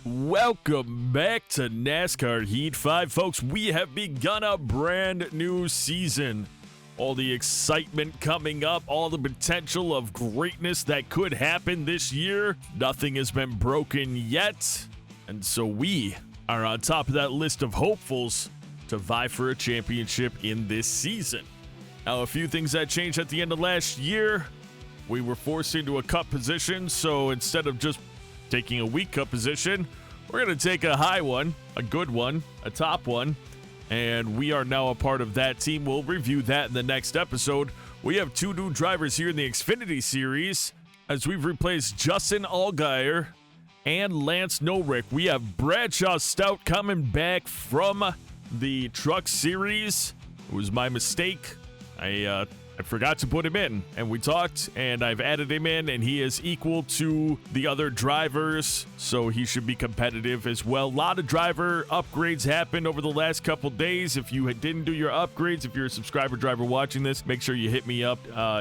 Welcome back to NASCAR Heat 5, folks. We have begun a brand new season. All the excitement coming up, all the potential of greatness that could happen this year. Nothing has been broken yet, and so we are on top of that list of hopefuls to vie for a championship in this season. Now, a few things that changed at the end of last year. We were forced into a cup position, so instead of just taking a weak cup position, we're going to take a high one, a good one, a top one, and we are now a part of that team. We'll review that in the next episode. We have two new drivers here in the Xfinity series as we've replaced Justin Allgaier and Lance Norick. We have Bradshaw Stout coming back from the Truck Series. It was my mistake. I forgot to put him in, and we talked, and I've added him in, and he is equal to the other drivers, so he should be competitive as well. A lot of driver upgrades happened over the last couple days. If you didn't do your upgrades, if you're a subscriber driver watching this, make sure you hit me up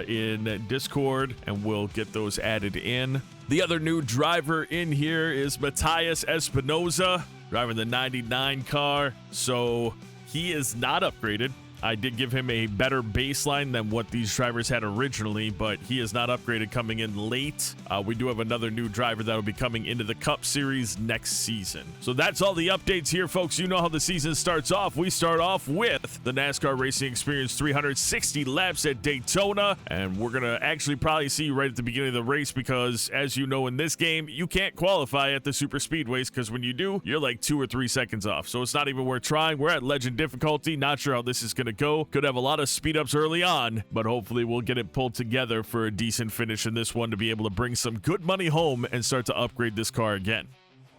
in Discord, and we'll get those added in. The other new driver in here is Matthias Espinoza, driving the 99 car, so he is not upgraded. I did give him a better baseline than what these drivers had originally, but he is not upgraded coming in late. We do have another new driver that will be coming into the Cup Series next season. So that's all the updates here, folks. You know how the season starts off. We start off with the NASCAR Racing Experience 360 laps at Daytona, and we're going to actually probably see you right at the beginning of the race because, as you know, in this game, you can't qualify at the super speedways because when you do, you're like 2 or 3 seconds off. So it's not even worth trying. We're at Legend difficulty. Not sure how this is going to go. Could have a lot of speed ups early on, but hopefully we'll get it pulled together for a decent finish in this one to be able to bring some good money home and start to upgrade this car again.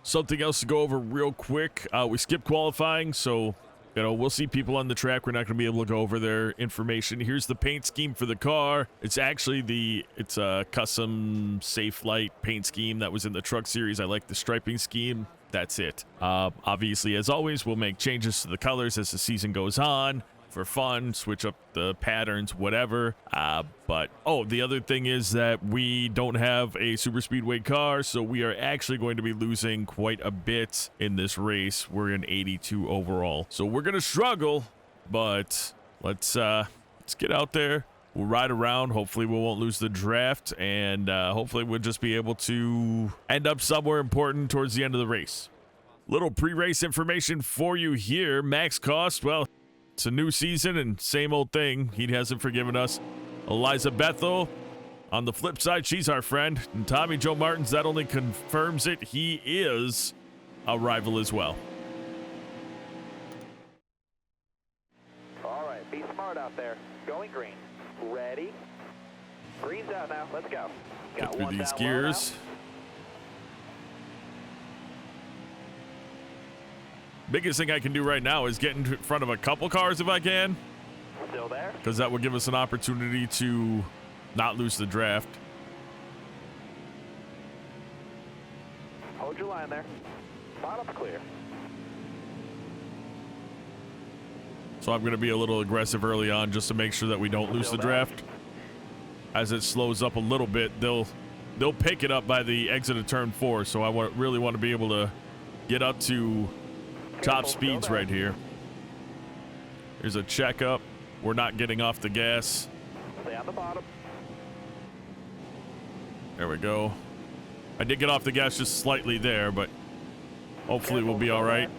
Something else to go over real quick. We skipped qualifying, so we'll see people on the track. We're not going to be able to go over their information. Here's the paint scheme for the car. It's actually it's a custom Safe Light paint scheme that was in the Truck Series. I like the striping scheme. That's it. Obviously, as always, we'll make changes to the colors as the season goes on for fun, switch up the patterns, whatever. But the other thing is that we don't have a super speedway car, so we are actually going to be losing quite a bit in this race. We're in 82 overall, so we're gonna struggle, but let's get out there. We'll ride around. Hopefully we won't lose the draft, and hopefully we'll just be able to end up somewhere important towards the end of the race. Little pre-race information for you here. Max cost, well, it's a new season and same old thing. He hasn't forgiven us. Eliza Bethel, on the flip side, she's our friend. And Tommy Joe Martins, that only confirms it. He is a rival as well. All right, be smart out there. Going green. Ready? Green's out now. Let's go. Get through these gears. Biggest thing I can do right now is get in front of a couple cars if I can. Still there? Because that will give us an opportunity to not lose the draft. Hold your line there. Bottom's clear. So I'm going to be a little aggressive early on just to make sure that we don't lose the draft. As it slows up a little bit, they'll pick it up by the exit of turn 4. So I really want to be able to get up to top speeds right here. Here's a checkup. We're not getting off the gas. Stay on the bottom. There we go. I did get off the gas just slightly there, but hopefully we'll be all right.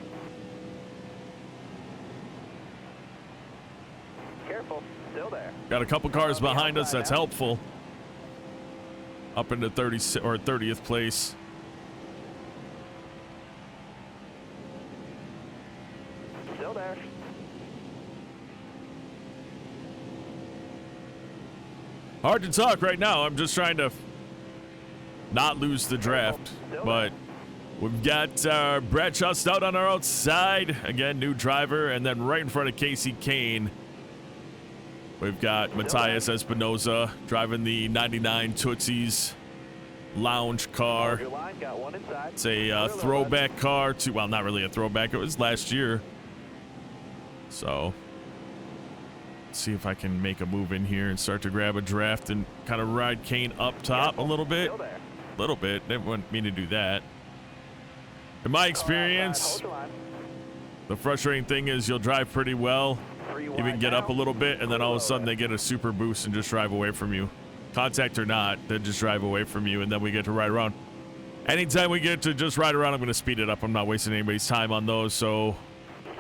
Careful, still there. Got a couple cars behind us. That's helpful. Up into 30th place. Still there. Hard to talk right now. I'm just trying to not lose the draft. But we've got Bradshaw Stout on our outside. Again, new driver. And then right in front of Casey Kane, we've got Matthias Espinoza driving the 99 Tootsie's lounge car. It's a throwback car to, well, not really a throwback. It was last year. So let's see if I can make a move in here and start to grab a draft and kind of ride Kane up top a little bit. Didn't want me to do that. In my experience, the frustrating thing is you'll drive pretty well, even get up a little bit, and then all of a sudden they get a super boost and just drive away from you. Contact or not, they just drive away from you, and then we get to ride around. Anytime we get to just ride around, I'm going to speed it up. I'm not wasting anybody's time on those, so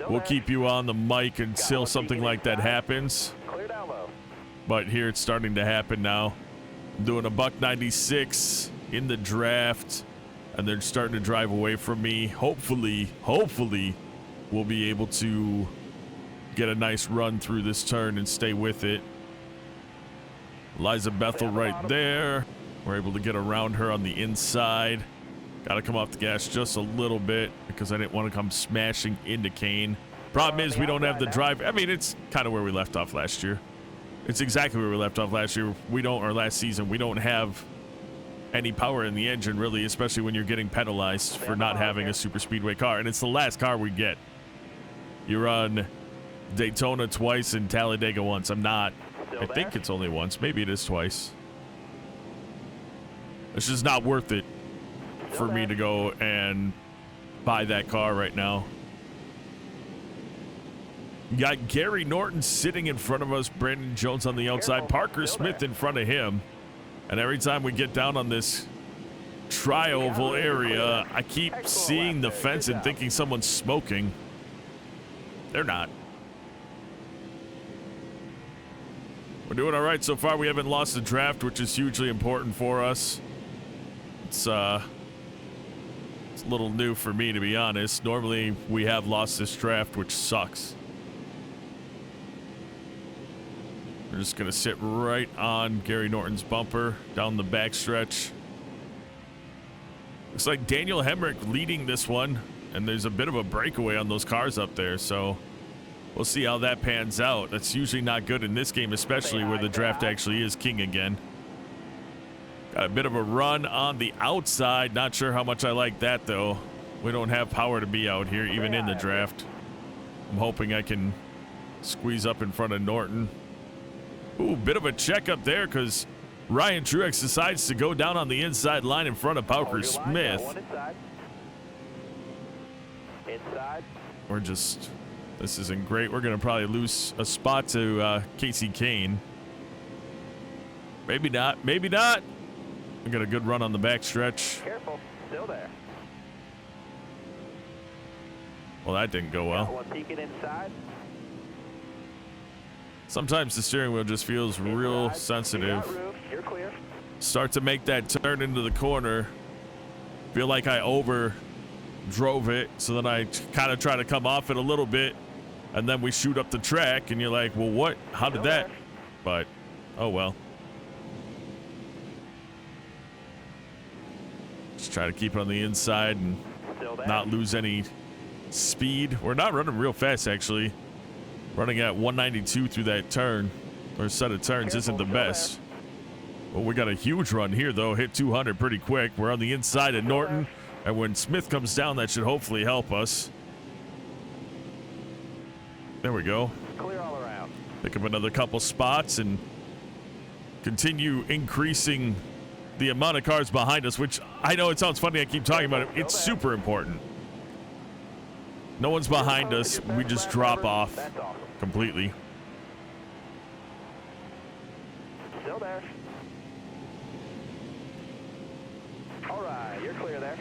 we'll keep you on the mic until something like that happens. But here it's starting to happen now. I'm doing a $196 in the draft, and they're starting to drive away from me. Hopefully, we'll be able to get a nice run through this turn and stay with it. Liza Bethel right there. We're able to get around her on the inside. Got to come off the gas just a little bit because I didn't want to come smashing into Kane. Problem is we don't have the drive. I mean, it's kind of where we left off last year. It's exactly where we left off last year. Or last season. We don't have any power in the engine, really, especially when you're getting penalized for not having a super speedway car. And it's the last car we get. You run Daytona twice and Talladega once. I think it's only once. Maybe it is twice. It's just not worth it for me to go and buy that car right now. You got Gary Norton sitting in front of us. Brandon Jones on the outside. Parker Smith in front of him. And every time we get down on this tri-oval area, I keep seeing the fence and thinking someone's smoking. They're not. We're doing all right so far. We haven't lost the draft, which is hugely important for us. It's a little new for me, to be honest. Normally, we have lost this draft, which sucks. We're just going to sit right on Gary Norton's bumper down the backstretch. Looks like Daniel Hemrick leading this one, and there's a bit of a breakaway on those cars up there, so we'll see how that pans out. That's usually not good in this game, especially where the draft actually is king again. Got a bit of a run on the outside. Not sure how much I like that, though. We don't have power to be out here, even in the draft. I'm hoping I can squeeze up in front of Norton. Ooh, bit of a check up there because Ryan Truex decides to go down on the inside line in front of Parker Smith. Inside. We're just... This isn't great. We're going to probably lose a spot to Casey Kane. Maybe not. Maybe not. We got a good run on the backstretch. Careful. Still there. Well, that didn't go well. One peeking inside. Sometimes the steering wheel just feels real sensitive. You're clear. Start to make that turn into the corner. Feel like I over drove it, so then I kind of try to come off it a little bit, and then we shoot up the track, and you're like, well, what? How did that? But, oh well. Just try to keep it on the inside and not lose any speed. We're not running real fast, actually. Running at 192 through that turn, or set of turns, isn't the best. Well, we got a huge run here, though. Hit 200 pretty quick. We're on the inside of Norton, and when Smith comes down, that should hopefully help us. There we go. Clear all around. Pick up another couple spots and continue increasing the amount of cars behind us, which I know it sounds funny. I keep talking about it. It's super important. No one's behind us. We just drop off completely. Still there. All right, you're clear there.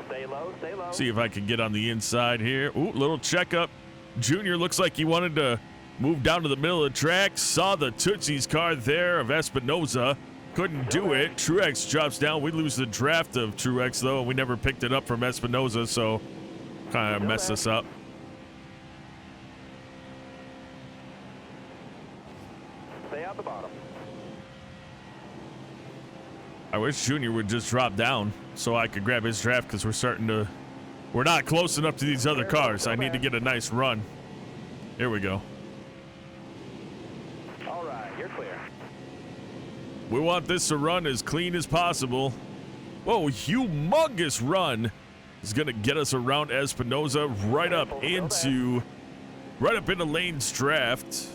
Stay low, stay low. See if I can get on the inside here. Ooh, little checkup. Junior looks like he wanted to move down to the middle of the track. Saw the Tootsie's car there of Espinoza. Couldn't do it. Truex drops down. We lose the draft of Truex, though, and we never picked it up from Espinoza, so kind of messed us up. Stay out the bottom. I wish Junior would just drop down so I could grab his draft, because we're not close enough to these other cars. I need to get a nice run. Here we go. All right, you're clear. We want this to run as clean as possible. Whoa, humongous run is going to get us around Espinoza right up into Lane's draft.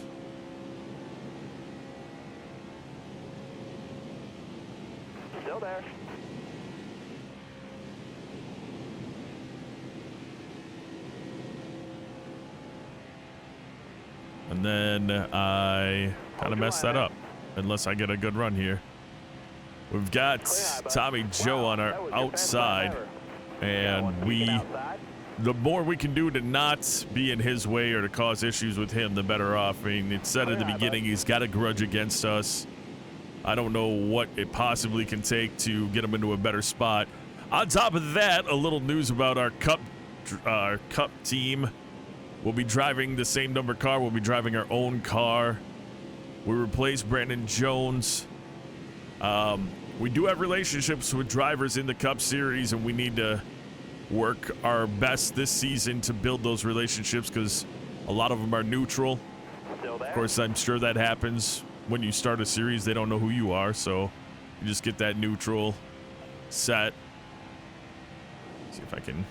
And then I kind of messed that up, unless I get a good run here. We've got Tommy Joe on our outside, and the more we can do to not be in his way or to cause issues with him, the better off. I mean, it said at the beginning he's got a grudge against us. I don't know what it possibly can take to get him into a better spot. On top of that, a little news about our Cup team. We'll be driving the same number car. We'll be driving our own car. We replaced Brandon Jones. We do have relationships with drivers in the Cup Series, and we need to work our best this season to build those relationships because a lot of them are neutral. Of course, I'm sure that happens when you start a series. They don't know who you are, so you just get that neutral set. See if I can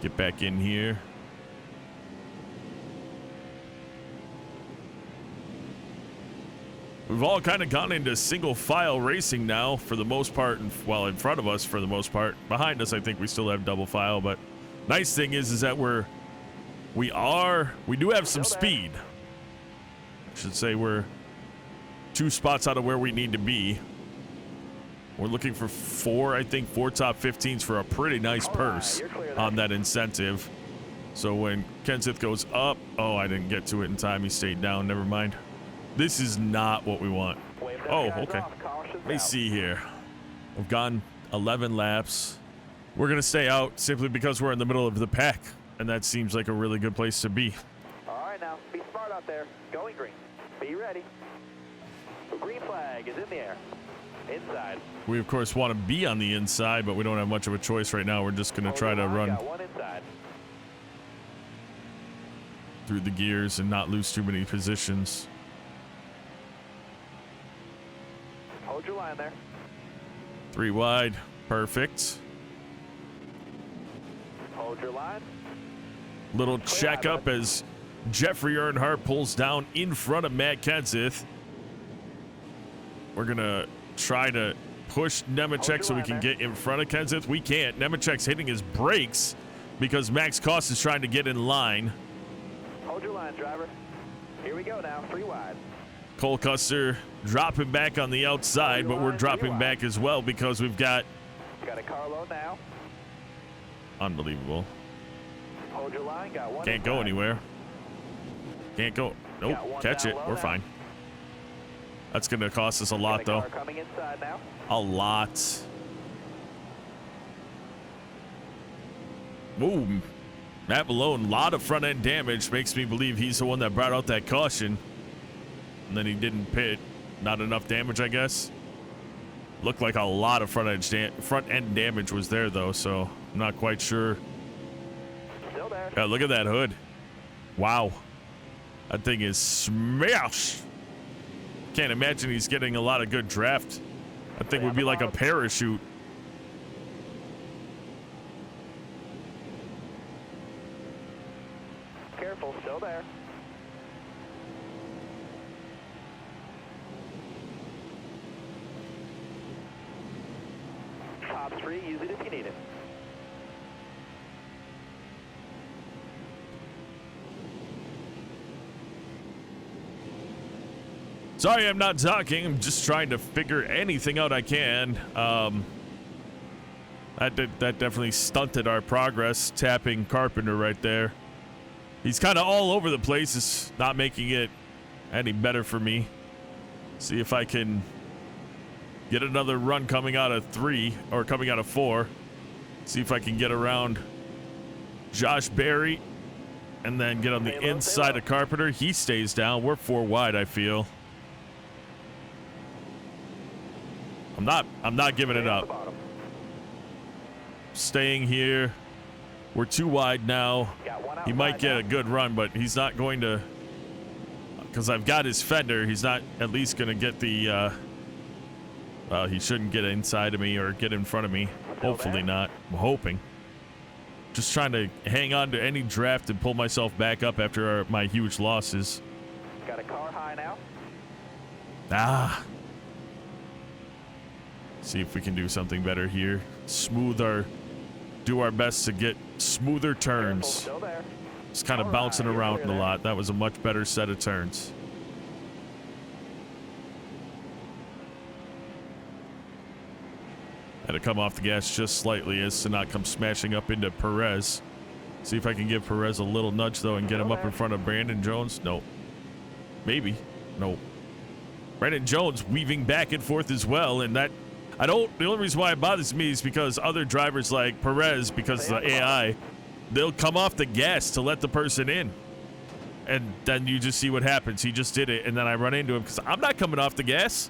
get back in here. We've all kind of gone into single file racing now for the most part, and well, in front of us for the most part. Behind us, I think we still have double file, but nice thing is that we do have some speed. I should say we're 2 spots out of where we need to be. We're looking for 4 top 15s for a pretty nice purse on that incentive. So when Kenseth goes up, oh, I didn't get to it in time. He stayed down. Never mind. This is not what we want. Oh, okay. Let me see here. We've gone 11 laps. We're going to stay out simply because we're in the middle of the pack, and that seems like a really good place to be. All right, now, be smart out there. Going green. Be ready. The green flag is in the air. Inside. We, of course, want to be on the inside, but we don't have much of a choice right now. We're just going to try to run through the gears and not lose too many positions. Hold your line there. 3 wide. Perfect. Hold your line. Little checkup as Jeffrey Earnhardt pulls down in front of Matt Kenseth. We're going to try to push Nemechek so we can get in front of Kenseth. We can't. Nemechek's hitting his brakes because Max Koss is trying to get in line. Hold your line, driver. Here we go now. 3 wide. Cole Custer dropping back on the outside, but we're dropping back as well because we've got a car low now. Unbelievable. Hold your line. Got 1 Can't go anywhere. Can't go. Nope. Catch it. We're fine. That's going to cost us a lot, though. Coming inside now. A lot. Boom. Matt Malone, a lot of front end damage. Makes me believe he's the one that brought out that caution. And then he didn't pit. Not enough damage, I guess. Looked like a lot of front end damage was there, though, so I'm not quite sure. Still there. Yeah, look at that hood. Wow. That thing is smashed. Can't imagine he's getting a lot of good draft. That thing would be like a parachute. Careful, still there. Top 3, use it if you need it. Sorry, I'm not talking. I'm just trying to figure anything out I can. That definitely stunted our progress, tapping Carpenter right there. He's kind of all over the place. It's not making it any better for me. See if I can get another run coming out of 3 or coming out of 4. See if I can get around Josh Berry and then get on the inside of Carpenter. He stays down. We're 4 wide, I feel. I'm not giving it up. Staying here. We're 2 wide now. He might get a good run, but he's not going to, because I've got his fender. He's not at least going to get the, well, he shouldn't get inside of me or get in front of me. Hopefully not. I'm hoping. Just trying to hang on to any draft and pull myself back up after my huge losses. Got a car high now. Ah. See if we can do something better here. Do our best to get smoother turns. Still there. It's kind of bouncing around a lot. That was a much better set of turns. Had to come off the gas just slightly as to not come smashing up into Perez. See if I can give Perez a little nudge, though, and get him up in front of Brandon Jones. No. Maybe. No. Brandon Jones weaving back and forth as well, and that... the only reason why it bothers me is because other drivers like Perez, because of the AI, they'll come off the gas to let the person in. And then you just see what happens. He just did it, and then I run into him because I'm not coming off the gas.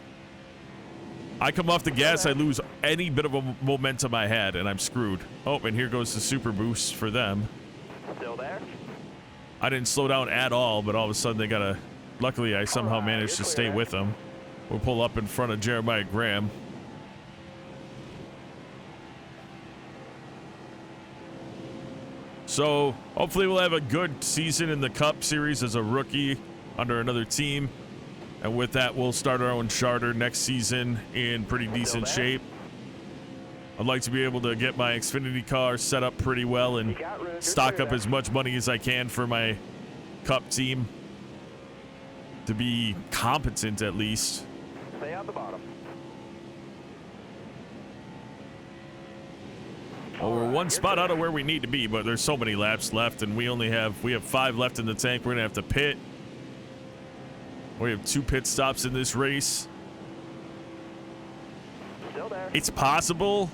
I come off the gas, I lose any bit of a momentum I had, and I'm screwed. Oh, and here goes the super boost for them. Still there? I didn't slow down at all, but all of a sudden they got a... Luckily, I somehow managed to stay with them. We'll pull up in front of Jeremiah Graham. So, hopefully we'll have a good season in the Cup Series as a rookie under another team. And with that, we'll start our own charter next season in pretty decent shape. I'd like to be able to get my Xfinity car set up pretty well and stock up as much money as I can for my Cup team to be competent at least. Stay on the bottom. Well, we're one spot out of where we need to be, but there's so many laps left, and we have 5 left in the tank. We're gonna have to pit. We have 2 pit stops in this race. Still there. It's possible.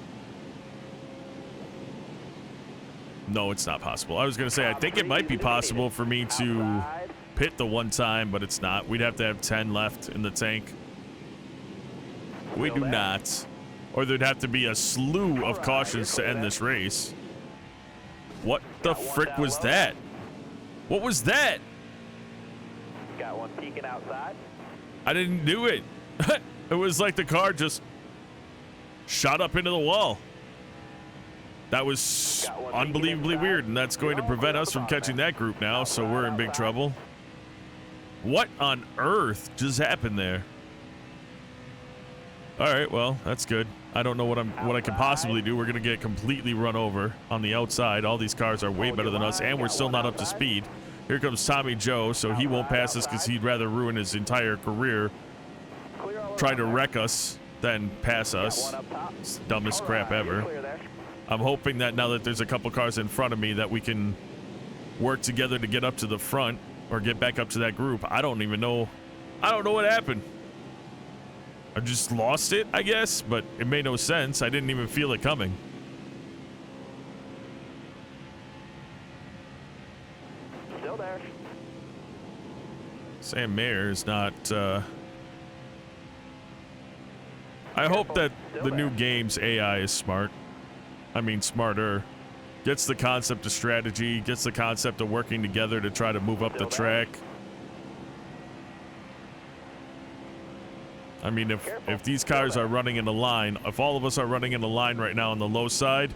No, it's not possible. I was gonna say I think it might be possible for me to pit the one time, but it's not. We'd have to have 10 left in the tank. We do not. Or there'd have to be a slew of cautions to end this race. What the frick was that? What was that? Got one peeking outside. I didn't do it. It was like the car just shot up into the wall. That was unbelievably weird, and that's going to prevent us from catching that group now, so we're in big trouble. What on earth just happened there? All right, well, that's good. I don't know what I can possibly do. We're going to get completely run over on the outside. All these cars are way better than us, and we're still not up to speed. Here comes Tommy Joe, so he won't pass us because he'd rather ruin his entire career trying to wreck us than pass us. It's the dumbest crap ever. I'm hoping that now that there's a couple cars in front of me that we can work together to get up to the front or get back up to that group. I don't even know. I don't know what happened. I just lost it, I guess, but it made no sense. I didn't even feel it coming. Still there. Sam Mayer is not, I hope that the new game's AI is smart. I mean, smarter. Gets the concept of strategy, gets the concept of working together to try to move up the track. I mean, if these cars are running in a line, if all of us are running in a line right now on the low side,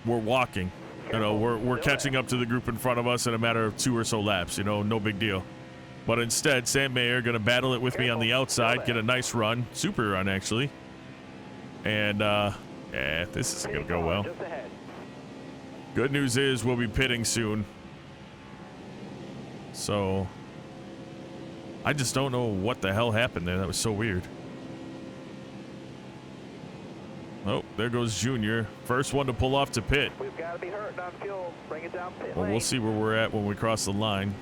we're walking. You know, we're catching up to the group in front of us in a matter of 2 or so laps, you know, no big deal. But instead, Sam Mayer going to battle it with me on the outside, get a nice run, super run actually. And, yeah, this isn't going to go well. Good news is we'll be pitting soon. So, I just don't know what the hell happened there. That was so weird. Oh, there goes Junior. First one to pull off to pit. We've got to be hurting on fuel. Bring it down pit Well, lane. we'll see where we're at when we cross the line.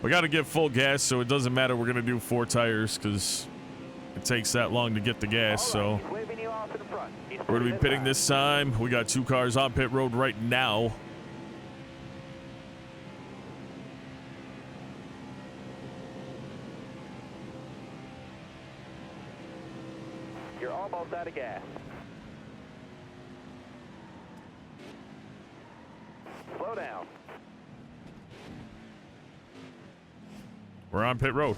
We got to give full gas, so it doesn't matter. We're going to do 4 tires because it takes that long to get the gas. So we're going to be pitting this time. We got 2 cars on pit road right now. You're almost out of gas. Slow down. We're on pit road.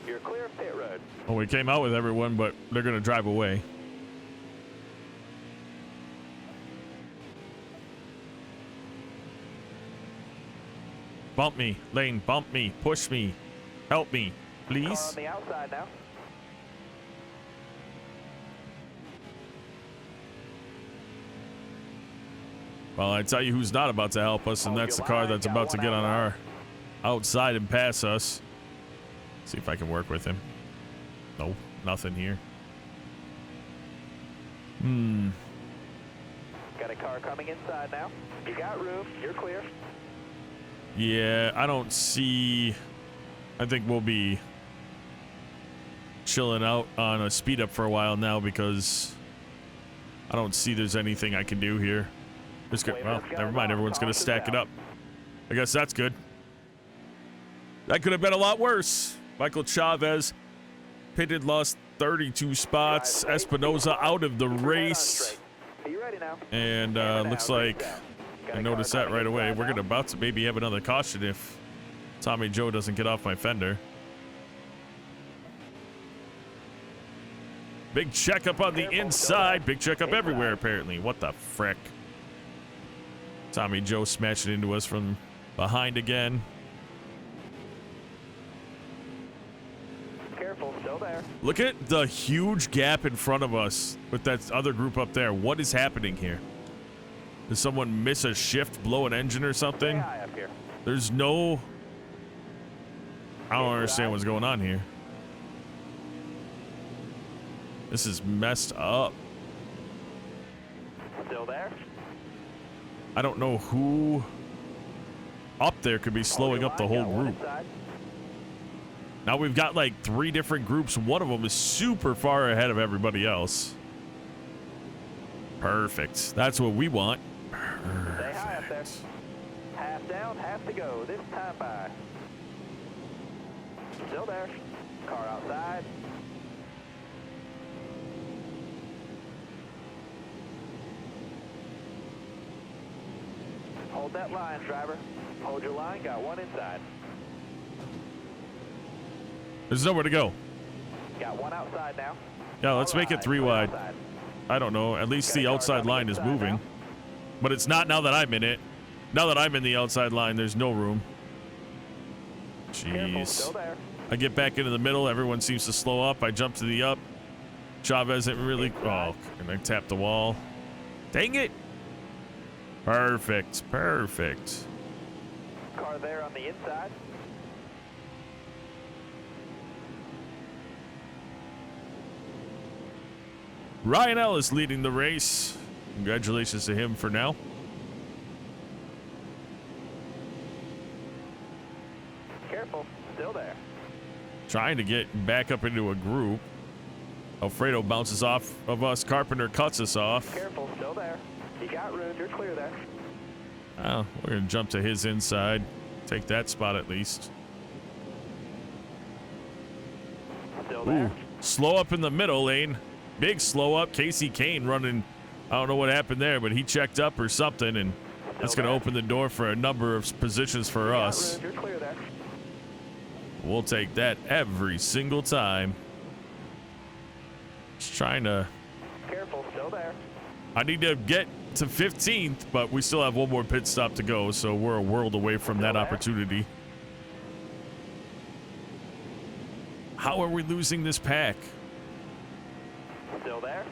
You're clear of pit road. Well, we came out with everyone, but they're going to drive away. Bump me. Lane, bump me. Push me. Help me. Car Please. on the outside now. Well, I tell you who's not about to help us, and that's the car that's about to get on our outside and pass us. See if I can work with him. No, nothing here. Got a car coming inside now. You got room. You're clear. Yeah, I don't see... I think we'll be chilling out on a speed up for a while now because I don't see there's anything I can do here. Well, never mind. Everyone's going to stack it up. I guess that's good. That could have been a lot worse. Michael Chavez pitted, lost 32 spots. Espinoza out of the race. And looks like I noticed that right away. We're gonna about to maybe have another caution if Tommy Joe doesn't get off my fender. Big checkup on the inside. Big checkup everywhere, apparently. What the frick? Tommy Joe smashing into us from behind again. Careful, still there. Look at the huge gap in front of us with that other group up there. What is happening here? Did someone miss a shift, blow an engine or something? Stay high up here. There's no... I don't understand what's going on here. This is messed up. Still there? I don't know who up there could be slowing up the whole group. Now we've got like 3 different groups. One of them is super far ahead of everybody else. Perfect. That's what we want. Stay high up there. Half down, half to go. This time by. Still there. Car outside. Hold that line, driver. Hold your line. Got one inside. There's nowhere to go. Got one outside now. Yeah, let's make it 3 wide. Outside. I don't know. At least the outside line is moving. But it's not now that I'm in it. Now that I'm in the outside line, there's no room. Careful, Jeez. still there. I get back into the middle. Everyone seems to slow up. I jump to the up. Chavez isn't really... Oh, and I tap the wall. Dang it. Perfect. Perfect. Car there on the inside. Ryan Ellis leading the race. Congratulations to him for now. Careful, still there. Trying to get back up into a group. Alfredo bounces off of us. Carpenter cuts us off. Careful, still there. You got room, you're clear there. Oh, we're going to jump to his inside. Take that spot at least. Still there. Ooh, slow up in the middle lane. Big slow up. Casey Kane running. I don't know what happened there, but he checked up or something, and that's going to open the door for a number of positions for us. Room, you're clear there. We'll take that every single time. Just trying to... Careful, still there. I need to get to 15th, but we still have one more pit stop to go, so we're a world away from that opportunity. How are we losing this pack? Still there.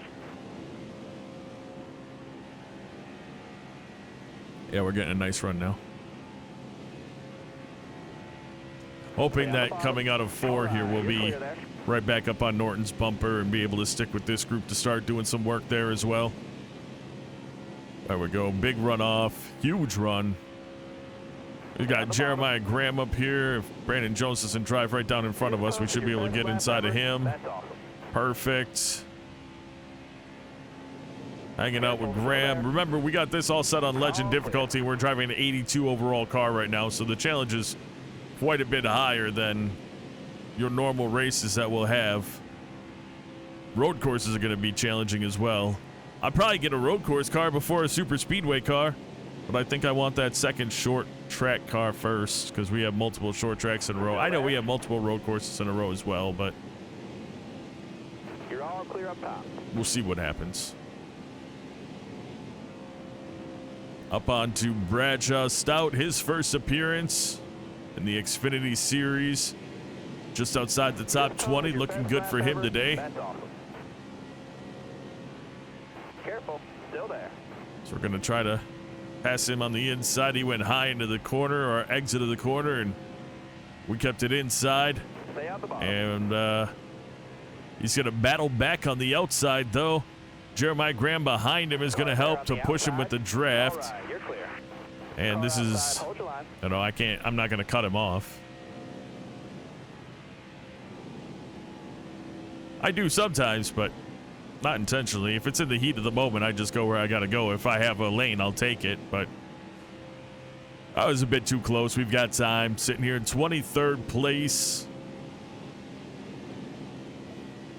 Yeah, we're getting a nice run now. Hoping that coming out of 4 here we'll be right back up on Norton's bumper and be able to stick with this group to start doing some work there as well. There we go. Big runoff. Huge run. We got Jeremiah Graham up here. If Brandon Jones doesn't drive right down in front of us, we should be able to get inside of him. Perfect. Hanging out with Graham. Remember, we got this all set on Legend difficulty. We're driving an 82 overall car right now, so the challenge is quite a bit higher than your normal races that we'll have. Road courses are going to be challenging as well. I'll probably get a road course car before a super speedway car, but I think I want that second short track car first because we have multiple short tracks in a row. I know we have multiple road courses in a row as well, but You're all clear up top. we'll see what happens. Up onto Bradshaw Stout, his first appearance. in the Xfinity Series. Just outside the top 20, looking good for him today. That's awesome. Careful, still there. So we're going to try to pass him on the inside. He went high into the corner, or exit of the corner, and we kept it inside. Stay on the bottom. And he's going to battle back on the outside, though. Jeremiah Graham behind him is going to help to push him with the draft. All right, you're clear. And this is, Hold your line. you know, I'm not going to cut him off. I do sometimes, but not intentionally. If it's in the heat of the moment, I just go where I got to go. If I have a lane, I'll take it, but I was a bit too close. We've got time. Sitting here in 23rd place.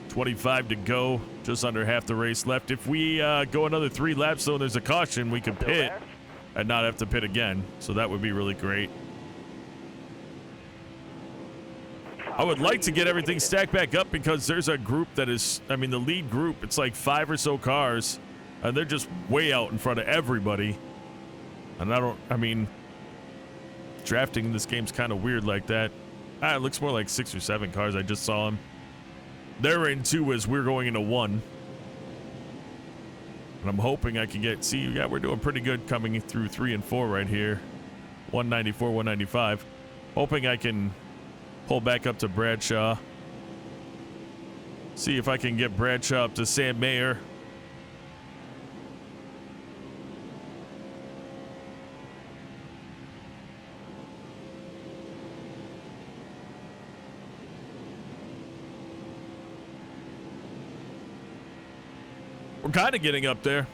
25 to go. Just under half the race left. If we go another 3 laps, though, there's a caution. We can pit and not have to pit again. So that would be really great. I would like to get everything stacked back up because there's a group that is, I mean, the lead group, it's like 5 or so cars, and they're just way out in front of everybody. And I mean, drafting in this game's kind of weird like that. It looks more like 6 or 7 cars. I just saw them. They're in 2 as we're going into 1. And I'm hoping I can yeah, we're doing pretty good coming through 3 and 4 right here. 194, 195. Hoping I can pull back up to Bradshaw. See if I can get Bradshaw up to Sam Mayer. We're kind of getting up there.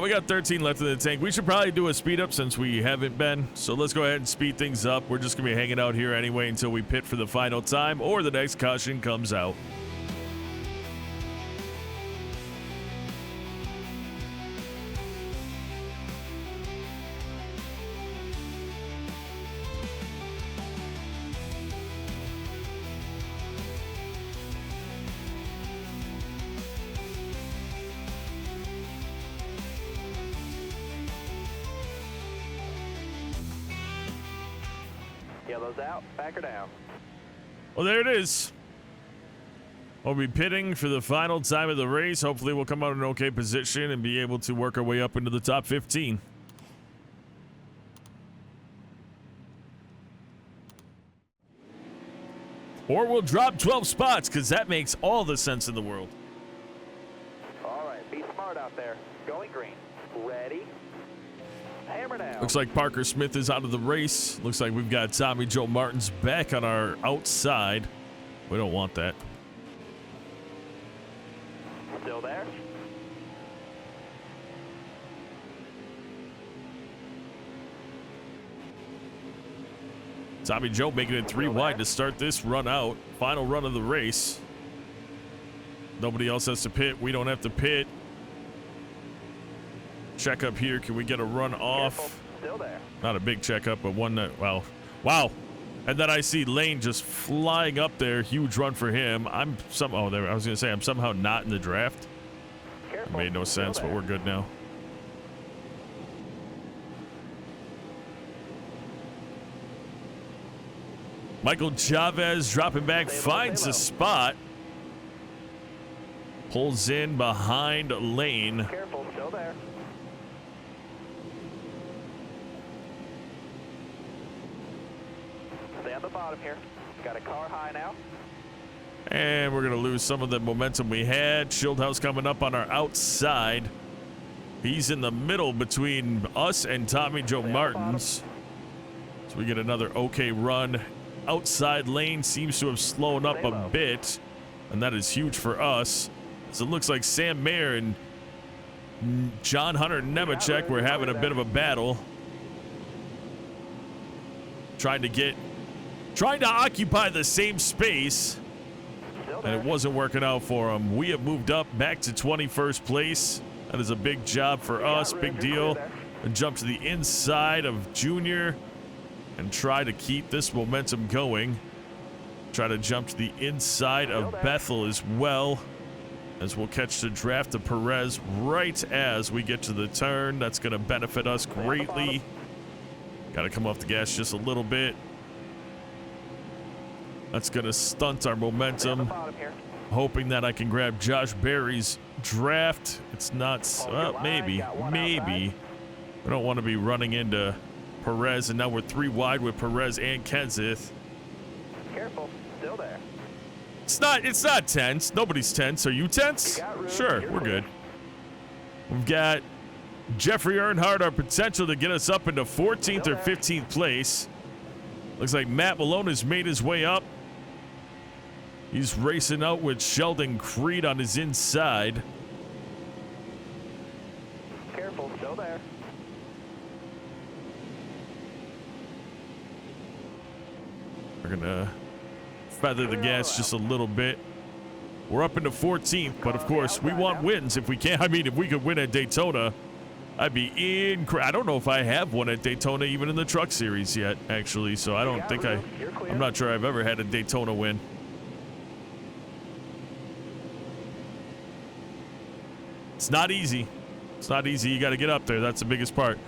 We got 13 left in the tank. We should probably do a speed up since we haven't been. So let's go ahead and speed things up. We're just going to be hanging out here anyway until we pit for the final time or the next caution comes out. Yellow's out, back her down. Well, there it is. We'll be pitting for the final time of the race. Hopefully we'll come out in an okay position and be able to work our way up into the top 15. Or we'll drop 12 spots, because that makes all the sense in the world. All right, be smart out there. Going green. Ready? Hammer down. Looks like Parker Smith is out of the race. Looks like we've got Tommy Joe Martins back on our outside. We don't want that. Still there? Tommy Joe making it 3 wide to start this run out. Final run of the race. Nobody else has to pit. We don't have to pit. Check up here. Can we get a run off? Careful. Still there. Not a big checkup, but one that, well, wow. And then I see Lane just flying up there. Huge run for him. I was going to say I'm somehow not in the draft. Careful. It made no sense, but we're good now. Michael Chavez dropping back, finds a spot. Pulls in behind Lane. Careful, still there. Stay on the bottom here. Got a car high now. And we're going to lose some of the momentum we had. Schildhouse coming up on our outside. He's in the middle between us and Tommy Joe Martins. So we get another okay run. Outside lane seems to have slowed up a bit, and that is huge for us. So it looks like Sam Mayer and John Hunter Nemechek were having a bit of a battle. Trying to occupy the same space, and it wasn't working out for them. We have moved up back to 21st place. That is a big job for us, big deal. And jump to the inside of Junior and try to keep this momentum going. Try to jump to the inside of Bethel as well, as we'll catch the draft of Perez right as we get to the turn. That's going to benefit us greatly. Got to come off the gas just a little bit. That's going to stunt our momentum. Hoping that I can grab Josh Berry's draft. It's not, maybe. We don't want to be running into Perez, and now we're 3 wide with Perez and Kenseth. Careful, still there. It's not tense. Nobody's tense. Are you tense? Sure, we're good. We've got Jeffrey Earnhardt, our potential to get us up into 14th or 15th place. Looks like Matt Malone has made his way up. He's racing out with Sheldon Creed on his inside. Careful, still there. We're gonna feather the gas just a little bit. We're up into 14th, but of course we want wins if we can. I mean, if we could win at Daytona, I'd be incredible. I don't know if I have won at Daytona even in the Truck Series yet, actually. So I don't think I'm not sure I've ever had a Daytona win. It's not easy. It's not easy. You got to get up there. That's the biggest part.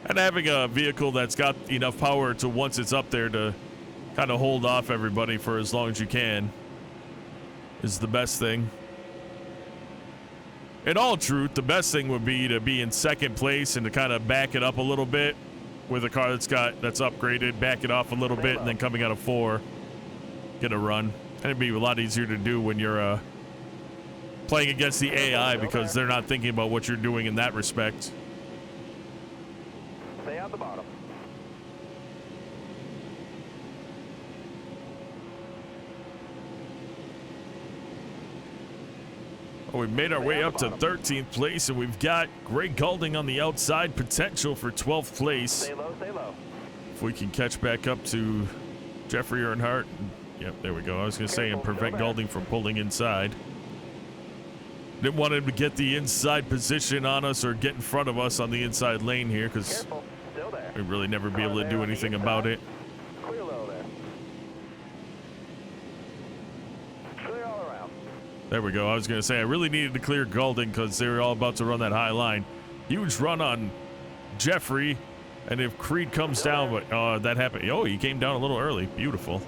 And having a vehicle that's got enough power to, once it's up there, to kind of hold off everybody for as long as you can is the best thing. In all truth, the best thing would be to be in second place and to kind of back it up a little bit with a car that's upgraded, back it off a little bit, and then coming out of 4, get a run. And it'd be a lot easier to do when you're playing against the AI, because they're not thinking about what you're doing in that respect. Stay on the bottom. Oh, we made our way up to 13th place, and we've got Greg Gaulding on the outside, potential for 12th place. Stay low, stay low. If we can catch back up to Jeffrey Earnhardt. Yep, there we go. I was going to say, and prevent Gaulding from pulling inside. Didn't want him to get the inside position on us or get in front of us on the inside lane here, because we'd really never be able to do anything about it. Clear low there. Clear all around. There we go. I was going to say, I really needed to clear Gaulding because they were all about to run that high line. Huge run on Jeffrey, and if Creed comes down, but that happened. Oh, he came down a little early. Beautiful.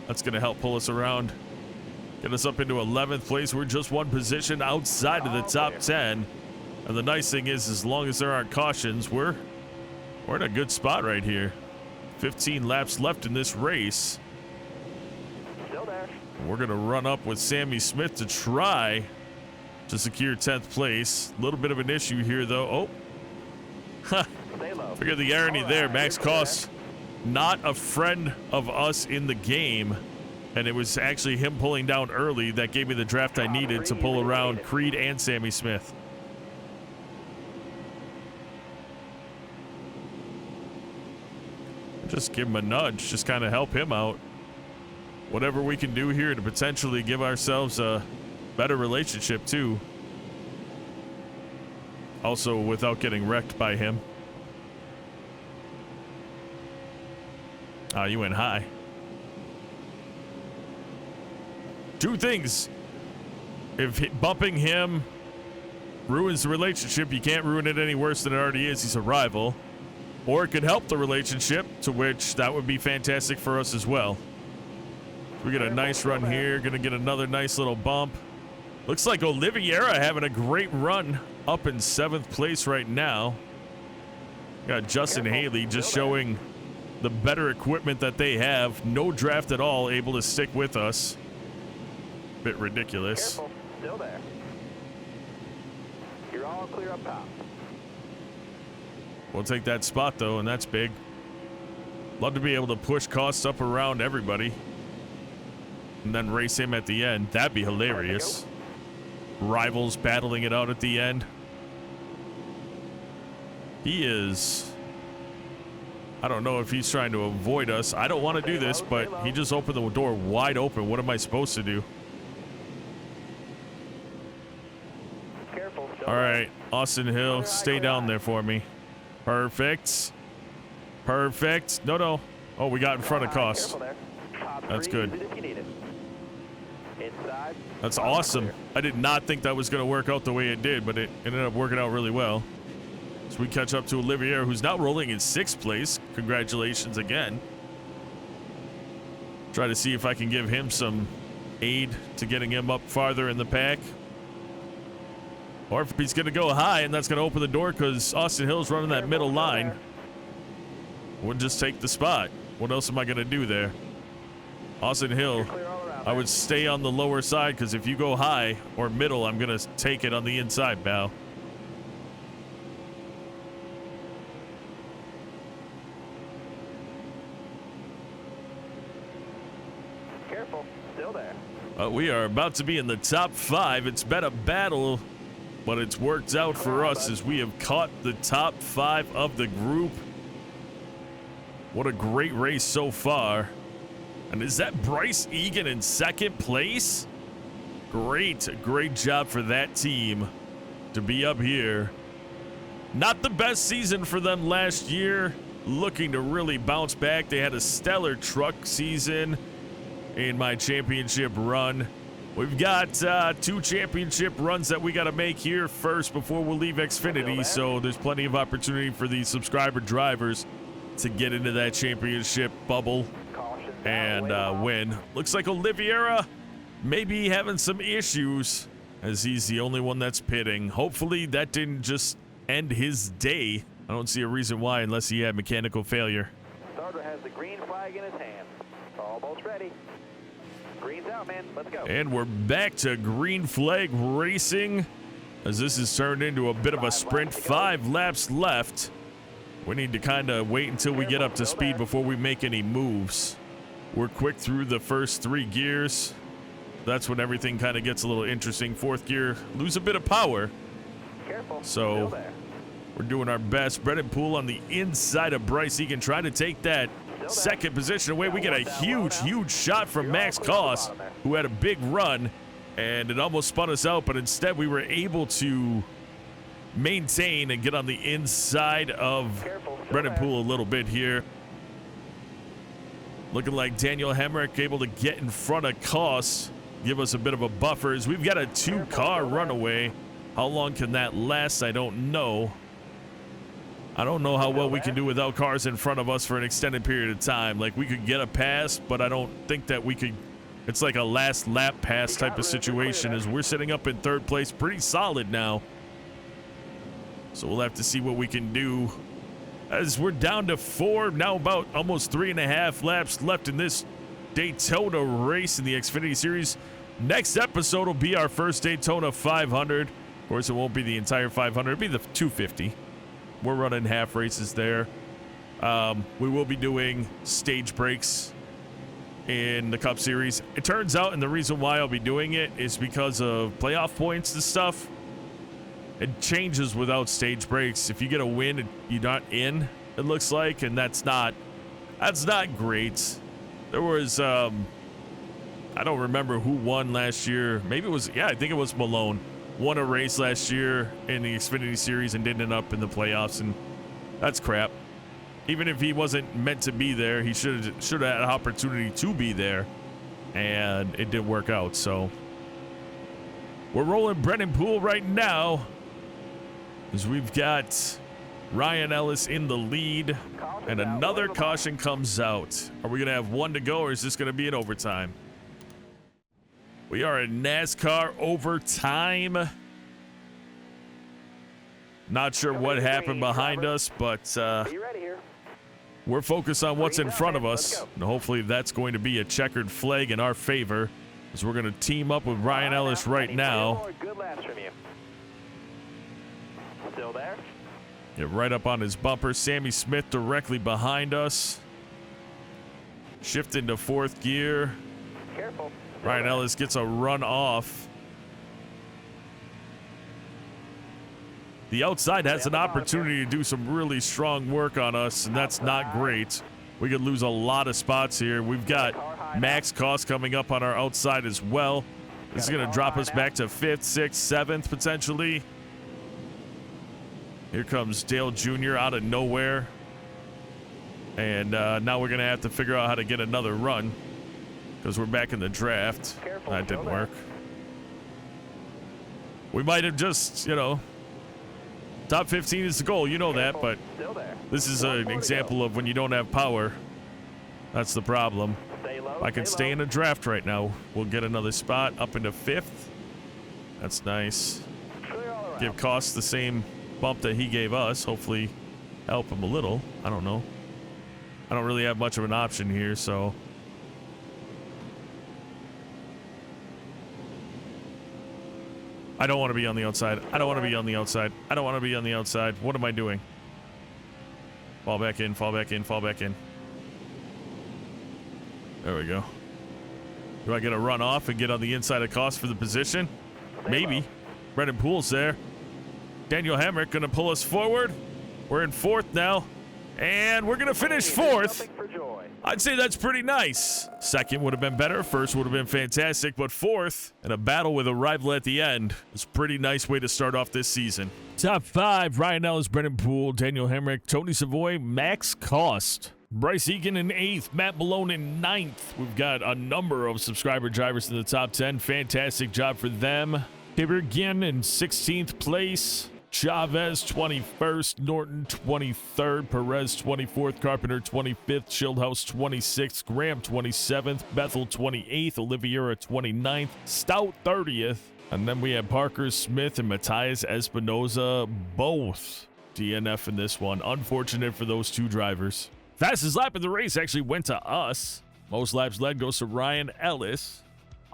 That's going to help pull us around. Get us up into 11th place. We're just one position outside of the top 10. And the nice thing is, as long as there aren't cautions, we're in a good spot right here. 15 laps left in this race. Still there. We're going to run up with Sammy Smith to try to secure 10th place. A little bit of an issue here, though. Oh. Forget the irony there. Max Koss, not a friend of us in the game. And it was actually him pulling down early that gave me the draft I needed to pull around Creed and Sammy Smith. Just give him a nudge, just kind of help him out. Whatever we can do here to potentially give ourselves a better relationship too. Also without getting wrecked by him. You went high. Two things. If bumping him ruins the relationship, you can't ruin it any worse than it already is. He's a rival. Or it could help the relationship, to which that would be fantastic for us as well. We get a nice run here. Gonna get another nice little bump. Looks like Oliveira having a great run up in 7th place right now. Got Justin Haley just showing the better equipment that they have. No draft at all, able to stick with us. Bit ridiculous. Careful, still there. You're all clear up top. We'll take that spot though, and that's big. Love to be able to push costs up around everybody and then race him at the end. That'd be hilarious. Rivals battling it out at the end. He is, I don't know if he's trying to avoid us. I don't want to do this, but he just opened the door wide open. What am I supposed to do? All right, Austin Hill, stay down there for me. Perfect. Perfect. No. Oh, we got in front of Cost. That's good. That's awesome. I did not think that was going to work out the way it did, but it ended up working out really well. So we catch up to Oliveira, who's now rolling in 6th place. congratulations again. Try to see if I can give him some aid to getting him up farther in the pack. Or if he's going to go high, and that's going to open the door because Austin Hill's running that middle line. We'll just take the spot. What else am I going to do there? Austin Hill, I would stay on the lower side because if you go high or middle, I'm going to take it on the inside, pal. Careful, still there. We are about to be in the top 5. It's been a battle, but it's worked out for us as we have caught the top 5 of the group. What a great race so far. And is that Bryce Egan in second place? Great job for that team to be up here. Not the best season for them last year. Looking to really bounce back. They had a stellar truck season in my championship run. We've got 2 championship runs that we got to make here first before we'll leave Xfinity. So there's plenty of opportunity for the subscriber drivers to get into that championship bubble and win. Looks like Oliveira may be having some issues as he's the only one that's pitting. Hopefully that didn't just end his day. I don't see a reason why unless he had mechanical failure. Starter has the green flag in his hand. Almost ready. Green's out, man. Let's go. And we're back to green flag racing as this has turned into a bit of a sprint. 5 laps left. We need to kind of wait until we get up to speed before we make any moves. We're quick through the first 3 gears. That's when everything kind of gets a little interesting. 4th gear, lose a bit of power. Careful. So we're doing our best. Brennan Poole on the inside of Bryce Egan trying to take that second position away. We get a huge shot from Max Koss, who had a big run, and it almost spun us out, but instead we were able to maintain and get on the inside of Brennan Poole a little bit here. Looking like Daniel Hemrick able to get in front of Koss, give us a bit of a buffer as we've got a 2-car runaway. How long can that last? I don't know. I don't know how well we can do without cars in front of us for an extended period of time. Like, we could get a pass, but I don't think that we could. It's like a last lap pass type of situation as we're sitting up in 3rd place. Pretty solid now. So we'll have to see what we can do as we're down to 4. Now about almost 3.5 laps left in this Daytona race in the Xfinity Series. Next episode will be our first Daytona 500. Of course, it won't be the entire 500. It'll be the 250. We're running half races there. We will be doing stage breaks in the Cup Series. It turns out, and the reason why I'll be doing it is because of playoff points and stuff. It changes without stage breaks. If you get a win, you're not in, it looks like, and that's not great. There was I don't remember who won last year. Maybe it was, I think it was Malone. Won a race last year in the Xfinity Series and didn't end up in the playoffs, and that's crap. Even if he wasn't meant to be there, he should have had an opportunity to be there, and it didn't work out. So we're rolling Brennan Poole right now as we've got Ryan Ellis in the lead, and another caution comes out. Are we going to have 1 to go, or is this going to be an overtime? We are in NASCAR overtime. Not sure what happened behind us, but we're focused on what's in front of us. And hopefully that's going to be a checkered flag in our favor, as we're going to team up with Ryan Ellis right now. Good laps from you. Still there? Get right up on his bumper. Sammy Smith directly behind us. Shift into 4th gear. Careful. Ryan Ellis gets a run off. The outside has an opportunity to do some really strong work on us, and that's not great. We could lose a lot of spots here. We've got Max Koss coming up on our outside as well. This is going to drop us back to 5th, 6th, 7th potentially. Here comes Dale Jr. out of nowhere. And now we're going to have to figure out how to get another run, because we're back in the draft. That didn't work. We might have just, Top 15 is the goal, you know that, but Still there. this is an example of when you don't have power. That's the problem. Stay low. If I can stay in a draft right now, we'll get another spot up into 5th. That's nice. Clear all around. Give Cost the same bump that he gave us. Hopefully help him a little. I don't know. I don't really have much of an option here, so. I don't want to be on the outside. I don't want to be on the outside. I don't want to be on the outside. What am I doing? Fall back in, fall back in, fall back in. There we go. Do I get a run off and get on the inside of Cost for the position? Maybe. Brendan Poole's there. Daniel Hemrick going to pull us forward. We're in 4th now. And we're going to finish 4th. I'd say that's pretty nice. 2nd would have been better. 1st would have been fantastic. But 4th, in a battle with a rival at the end, is a pretty nice way to start off this season. Top 5, Ryan Ellis, Brendan Poole, Daniel Hemrick, Tony Savoy, Max Cost. Bryce Egan in 8th, Matt Malone in 9th. We've got a number of subscriber drivers in the top 10. Fantastic job for them. Again in 16th place. Chavez 21st, Norton 23rd, Perez 24th, Carpenter 25th, Schildhouse 26th, Graham 27th, Bethel 28th, Oliveira 29th, Stout 30th, and then we have Parker Smith and Matthias Espinoza, both DNF in this one. Unfortunate for those two drivers. Fastest lap of the race actually went to us. Most laps led goes to Ryan Ellis.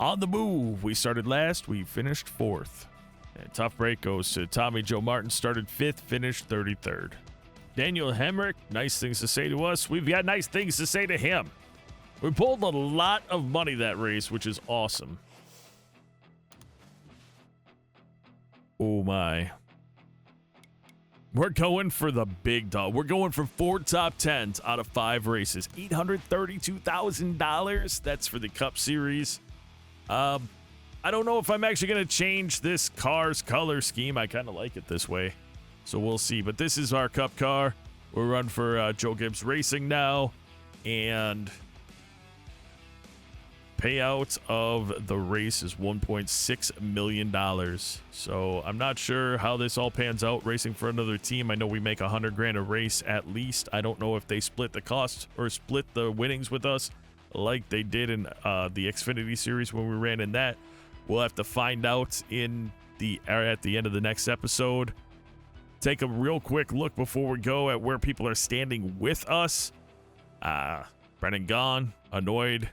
On the move, we started last, we finished 4th. And tough break goes to Tommy Joe Martin, started 5th, finished 33rd. Daniel Hemrick, nice things to say to us. We've got nice things to say to him. We pulled a lot of money that race, which is awesome. Oh my. We're going for the big dog. We're going for 4 top 10s out of 5 races. $832,000. That's for the Cup Series. I don't know if I'm actually going to change this car's color scheme. I kind of like it this way. So we'll see. But this is our Cup car. We're run for Joe Gibbs Racing now. And payout of the race is $1.6 million. So I'm not sure how this all pans out racing for another team. I know we make $100,000 a race at least. I don't know if they split the cost or split the winnings with us like they did in the Xfinity series when we ran in that. We'll have to find out at the end of the next episode. Take a real quick look before we go at where people are standing with us. Brennan gone, annoyed.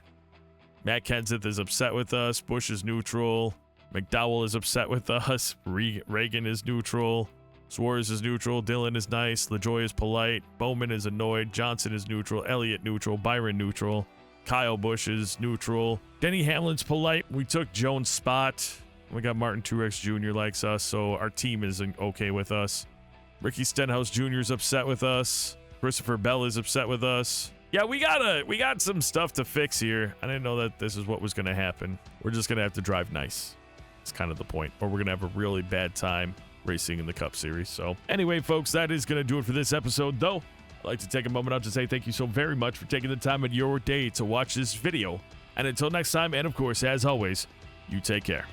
Matt Kenseth is upset with us. Bush is neutral. McDowell is upset with us. Reagan is neutral. Suarez is neutral. Dillon is nice. LaJoy is polite. Bowman is annoyed. Johnson is neutral. Elliott neutral. Byron neutral. Kyle Busch is neutral. Denny Hamlin's polite. We took Jones' spot. We got Martin Truex Jr. likes us, so our team is okay with us. Ricky Stenhouse Jr. is upset with us. Christopher Bell is upset with us. Yeah, we got some stuff to fix here. I didn't know that this is what was going to happen. We're just going to have to drive nice. It's kind of the point. Or we're going to have a really bad time racing in the Cup Series. So anyway, folks, that is going to do it for this episode, though. I'd like to take a moment out to say thank you so very much for taking the time in your day to watch this video. And until next time, and of course, as always, you take care.